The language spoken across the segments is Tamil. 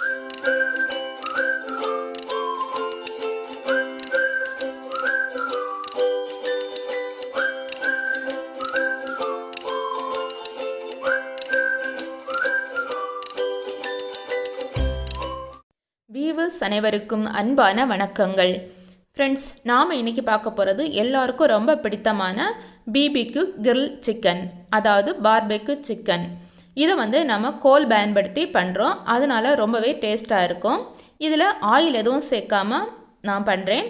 வியூவர்ஸ் அனைவருக்கும் அன்பான வணக்கங்கள். ஃப்ரெண்ட்ஸ், நாம் இன்றைக்கி பார்க்க போகிறது எல்லாருக்கும் ரொம்ப பிடித்தமான BBQ கிரில் சிக்கன், அதாவது பார்பெக்யூ சிக்கன். இதை நம்ம கோல் பயன்படுத்தி பண்ணுறோம், அதனால ரொம்பவே டேஸ்ட்டாக இருக்கும். இதில் ஆயில் எதுவும் சேர்க்காமல் நான் பண்ணுறேன்.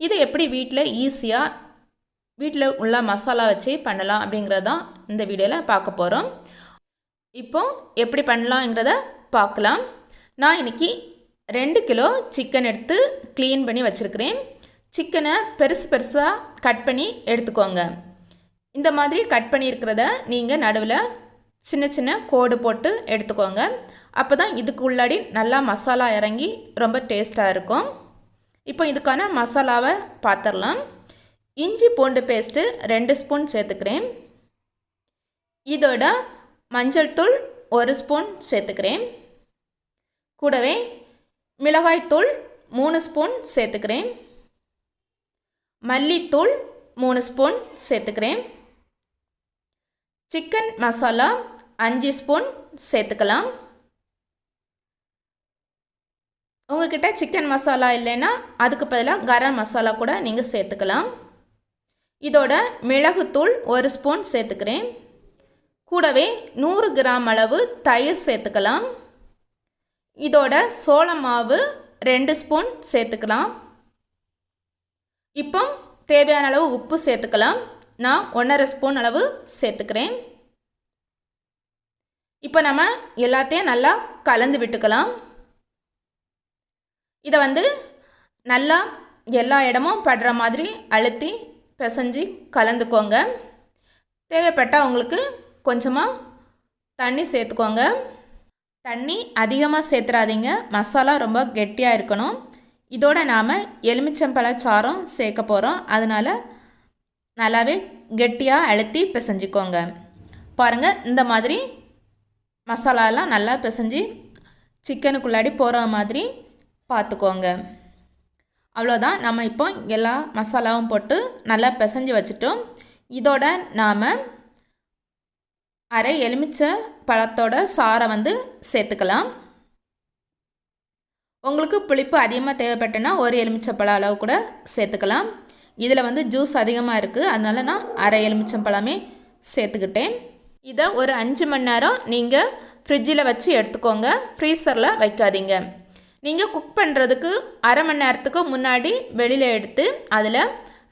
இதை எப்படி வீட்டில் ஈஸியாக வீட்டில் உள்ள மசாலா வச்சு பண்ணலாம் அப்படிங்கிறதான் இந்த வீடியோவில் பார்க்க போகிறோம். இப்போது எப்படி பண்ணலாங்கிறத பார்க்கலாம். நான் இன்றைக்கி 2 கிலோ சிக்கன் எடுத்து க்ளீன் பண்ணி வச்சுருக்கிறேன். சிக்கனை பெருசாக கட் பண்ணி எடுத்துக்கோங்க. இந்த மாதிரி கட் பண்ணியிருக்கிறத நீங்கள் நடுவில் சின்ன சின்ன கோடு போட்டு எடுத்துக்கோங்க. அப்போ தான் இதுக்கு உள்ளாடி நல்லா மசாலா இறங்கி ரொம்ப டேஸ்ட்டாக இருக்கும். இப்போ இதுக்கான மசாலாவை பார்த்துடலாம். இஞ்சி பூண்டு பேஸ்ட்டு 2 ஸ்பூன் சேர்த்துக்கிறேன். இதோட மஞ்சள் தூள் 1 ஸ்பூன் சேர்த்துக்கிறேன். கூடவே மிளகாய்த்தூள் 3 ஸ்பூன் சேர்த்துக்கிறேன். மல்லித்தூள் 3 ஸ்பூன் சேர்த்துக்கிறேன். சிக்கன் மசாலா 5 ஸ்பூன் சேர்த்துக்கலாம். உங்கள்கிட்ட சிக்கன் மசாலா இல்லைன்னா அதுக்கு பதிலாக கரம் மசாலா கூட நீங்கள் சேர்த்துக்கலாம். இதோட மிளகுத்தூள் 1 ஸ்பூன் சேர்த்துக்கிறேன். கூடவே 100 கிராம் அளவு தயிர் சேர்த்துக்கலாம். இதோட சோள மாவு 2 ஸ்பூன் சேர்த்துக்கலாம். இப்போ தேவையான அளவு உப்பு சேர்த்துக்கலாம். நான் 1.5 ஸ்பூன் அளவு சேர்த்துக்கிறேன். இப்போ நம்ம எல்லாத்தையும் நல்லா கலந்து விட்டுக்கலாம். இதை நல்லா எல்லா இடமும் படுற மாதிரி அழுத்தி பிசைஞ்சு கலந்துக்கோங்க. தேவைப்பட்டால் உங்களுக்கு கொஞ்சமாக தண்ணி சேர்த்துக்கோங்க. தண்ணி அதிகமாக சேர்த்துறாதீங்க, மசாலா ரொம்ப கெட்டியாக இருக்கணும். இதோட நாம் எலுமிச்சம்பழ சாரம் சேர்க்க போகிறோம், அதனால் நல்லாவே கெட்டியாக அழுத்தி பிசைஞ்சிக்கோங்க. பாருங்கள், இந்த மாதிரி மசாலாலாம் நல்லா பிசைஞ்சு சிக்கனுக்குள்ளாடி போகிற மாதிரி பார்த்துக்கோங்க. அவ்வளோதான், நம்ம இப்போ எல்லா மசாலாவும் போட்டு நல்லா பிசைஞ்சு வச்சுட்டோம். இதோட நாம் அரை எலுமிச்சை பழத்தோட சாரை சேர்த்துக்கலாம். உங்களுக்கு புளிப்பு அதிகமாக தேவைப்பட்டனா 1 எலுமிச்சம்பழம் அளவு கூட சேர்த்துக்கலாம். இதில் ஜூஸ் அதிகமாக இருக்குது, அதனால் நான் அரை எலுமிச்சம்பழமே சேர்த்துக்கிட்டேன். இதை ஒரு 5 மணி நேரம் நீங்கள் ஃப்ரிட்ஜில் வச்சு எடுத்துக்கோங்க, ஃப்ரீசரில் வைக்காதீங்க. நீங்கள் குக் பண்ணுறதுக்கு அரை மணி நேரத்துக்கு முன்னாடி வெளியில் எடுத்து அதில்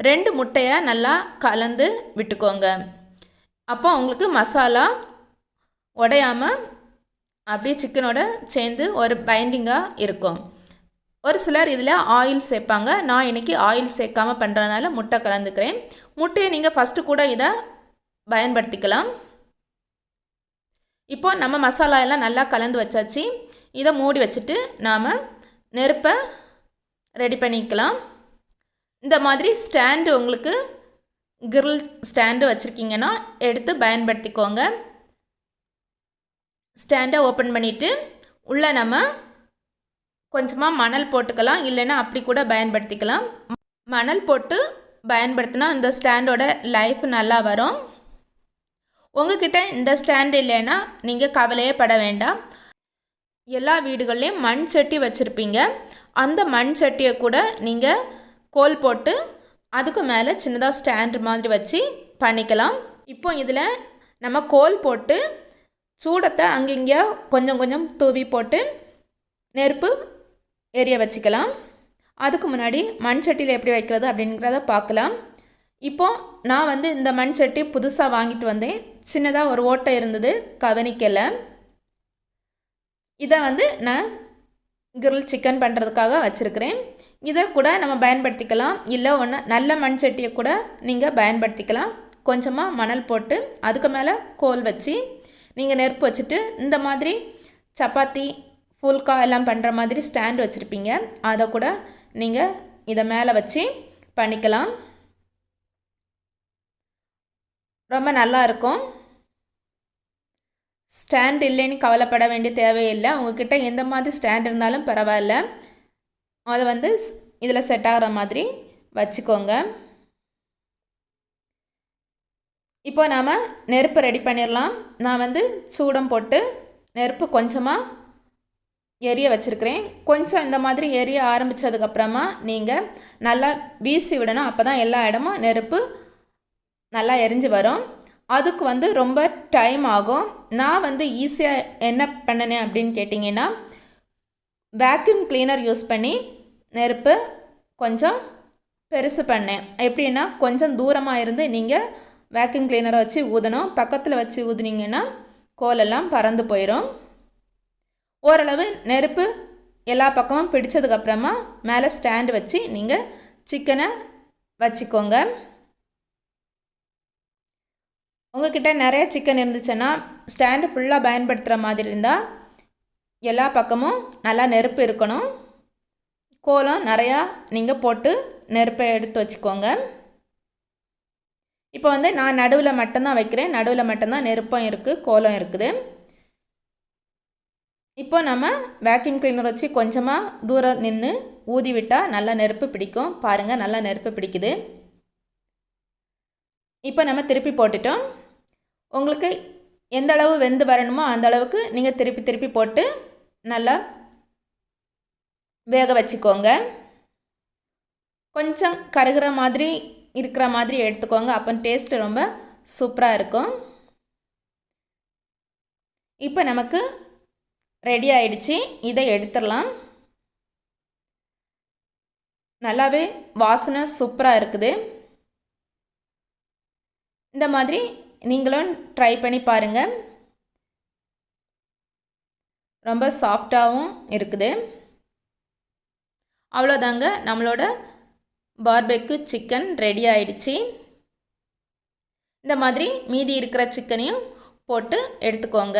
2 முட்டையை நல்லா கலந்து விட்டுக்கோங்க. அப்போ உங்களுக்கு மசாலா உடையாமல் அப்படியே சிக்கனோட சேர்ந்து ஒரு பைண்டிங்காக இருக்கும். ஒரு சிலர் இதில் ஆயில் சேர்ப்பாங்க, நான் இன்றைக்கி ஆயில் சேர்க்காமல் பண்ணுறதுனால முட்டை கலந்துக்கிறேன். முட்டையை நீங்கள் ஃபஸ்ட்டு கூட இதை பயன்படுத்திக்கலாம். இப்போது நம்ம மசாலா எல்லாம் நல்லா கலந்து வச்சாச்சு. இதை மூடி வச்சுட்டு நாம் நெருப்பை ரெடி பண்ணிக்கலாம். இந்த மாதிரி ஸ்டாண்டு உங்களுக்கு கிரில் ஸ்டாண்டு வச்சுருக்கீங்கன்னா எடுத்து பயன்படுத்திக்கோங்க. ஸ்டாண்டை ஓப்பன் பண்ணிவிட்டு உள்ளே நம்ம கொஞ்சமாக மணல் போட்டுக்கலாம், இல்லைன்னா அப்படி கூட பயன்படுத்திக்கலாம். மணல் போட்டு பயன்படுத்தினா இந்த ஸ்டாண்டோட லைஃப் நல்லா வரும். உங்ககிட்ட இந்த ஸ்டாண்டு இல்லைன்னா நீங்கள் கவலையே பட வேண்டாம். எல்லா வீடுகள்லேயும் மண் சட்டி வச்சுருப்பீங்க, அந்த மண் சட்டியை கூட நீங்கள் கோல் போட்டு அதுக்கு மேலே சின்னதாக ஸ்டாண்டு மாதிரி வச்சு பண்ணிக்கலாம். இப்போ இதில் நம்ம கோல் போட்டு சூடத்தை அங்கங்கே கொஞ்சம் கொஞ்சம் தூவி போட்டு நெருப்பு எரிய வச்சுக்கலாம். அதுக்கு முன்னாடி மண் சட்டியில் எப்படி வைக்கிறது அப்படிங்கிறத பார்க்கலாம். இப்போது நான் இந்த மண் சட்டி புதுசாக வாங்கிட்டு வந்தேன். சின்னதாக ஒரு ஓட்டை இருந்தது, கவனிக்கலை. இதை நான் கிரில் சிக்கன் பண்ணுறதுக்காக வச்சுருக்கிறேன். இதை கூட நம்ம பயன்படுத்திக்கலாம், இல்லை நல்ல மண் சட்டியை கூட நீங்கள் பயன்படுத்திக்கலாம். கொஞ்சமாக மணல் போட்டு அதுக்கு மேலே கோல் வச்சு நீங்கள் நெருப்பு வச்சுட்டு இந்த மாதிரி சப்பாத்தி ஃபுல்கா எல்லாம் பண்ணுற மாதிரி ஸ்டாண்ட் வச்சுருப்பீங்க, அதை கூட நீங்கள் இதை மேலே வச்சு பண்ணிக்கலாம். ரொம்ப நல்லா இருக்கும். ஸ்டாண்ட் இல்லைன்னு கவலைப்பட வேண்டிய தேவையில்லை. உங்ககிட்ட எந்த மாதிரி ஸ்டாண்ட் இருந்தாலும் பரவாயில்ல, அதை வந்து இதில் செட் ஆகிற மாதிரி வச்சுக்கோங்க. இப்போ நாம் நெருப்பு ரெடி பண்ணிடலாம். நான் வந்து சூடம் போட்டு நெருப்பு கொஞ்சமாக எரிய வச்சுருக்கிறேன். கொஞ்சம் இந்த மாதிரி எரிய ஆரம்பித்ததுக்கப்புறமா நீங்கள் நல்லா வீசி விடணும். அப்போ தான் எல்லா இடமும் நெருப்பு நல்லா எரிஞ்சு வரும். அதுக்கு வந்து ரொம்ப டைம் ஆகும். நான் வந்து ஈஸியாக என்ன பண்ணினேன் அப்படின்னு கேட்டிங்கன்னா, வேக்யூம் கிளீனர் யூஸ் பண்ணி நெருப்பு கொஞ்சம் பெருசு பண்ணேன். எப்படின்னா, கொஞ்சம் தூரமாக இருந்து நீங்கள் வேக்யூம் கிளீனரை வச்சு ஊதணும். பக்கத்தில் வச்சு ஊதுனீங்கன்னா கோலெல்லாம் பறந்து போயிடும். ஓரளவு நெருப்பு எல்லா பக்கமும் பிடிச்சதுக்கப்புறமா மேலே ஸ்டாண்டு வச்சு நீங்கள் சிக்கனை வச்சுக்கோங்க. உங்கள்கிட்ட நிறைய சிக்கன் இருந்துச்சுன்னா ஸ்டாண்டு ஃபுல்லாக பயன்படுத்துகிற மாதிரி இருந்தால் எல்லா பக்கமும் நல்லா நெருப்பு இருக்கணும். கோலம் நிறையா நீங்கள் போட்டு நெருப்பை எடுத்து வச்சுக்கோங்க. இப்போ வந்து நான் நடுவில் மட்டும்தான் வைக்கிறேன். நடுவில் மட்டும்தான் நெருப்பம் இருக்குது, கோலம் இருக்குது. இப்போ நம்ம வேக்யூம் கிளீனர் வச்சு கொஞ்சமாக தூரம் நின்று ஊதி விட்டால் நல்லா நெருப்பு பிடிக்கும். பாருங்கள், நல்லா நெருப்பு பிடிக்குது. இப்போ நம்ம திருப்பி போட்டுட்டோம். உங்களுக்கு எந்த அளவு வெந்து வரணுமோ அந்த அளவுக்கு நீங்கள் திருப்பி போட்டு நல்லா வேக வச்சுக்கோங்க. கொஞ்சம் கருகிற மாதிரி இருக்கிற மாதிரி எடுத்துக்கோங்க. அப்போ டேஸ்ட்டு ரொம்ப சூப்பராக இருக்கும். இப்போ நமக்கு ரெடி ஆயிடுச்சு. இதை எடுத்துடலாம். நல்லாவே வாசனை சூப்பராக இருக்குது. இந்த மாதிரி நீங்களும் ட்ரை பண்ணி பாருங்கள். ரொம்ப சாஃப்டாகவும் இருக்குது. அவ்வளோதாங்க, நம்மளோட பார்பெக்யூ சிக்கன் ரெடி ஆயிடுச்சு. இந்த மாதிரி மீதி இருக்கிற சிக்கனையும் போட்டு எடுத்துக்கோங்க.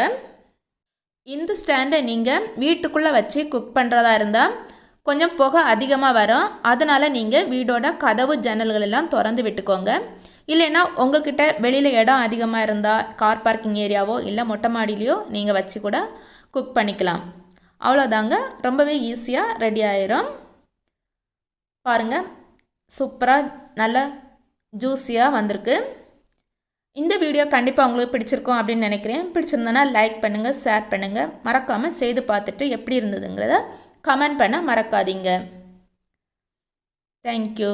இந்த ஸ்டாண்டை நீங்கள் வீட்டுக்குள்ளே வச்சு குக் பண்ணுறதா இருந்தால் கொஞ்சம் புகை அதிகமாக வரும். அதனால் நீங்கள் வீடோட கதவு ஜன்னல்கள் எல்லாம் திறந்து விட்டுக்கோங்க. இல்லைன்னா உங்கள்கிட்ட வெளியில் இடம் அதிகமாக இருந்தால் கார் பார்க்கிங் ஏரியாவோ இல்லை மொட்டை மாடியிலையோ நீங்கள் வச்சு கூட குக் பண்ணிக்கலாம். அவ்வளோதாங்க, ரொம்பவே ஈஸியாக ரெடி ஆயிரும். பாருங்கள், சூப்பராக நல்லா ஜூஸியாக வந்திருக்கு. இந்த வீடியோ கண்டிப்பாக உங்களுக்கு பிடிச்சிருக்கும் அப்படின்னு நினைக்கிறேன். பிடிச்சிருந்தனா லைக் பண்ணுங்கள், ஷேர் பண்ணுங்கள். மறக்காமல் செய்து பார்த்துட்டு எப்படி இருந்ததுங்கிறத கமெண்ட் பண்ண மறக்காதீங்க. தேங்க்யூ.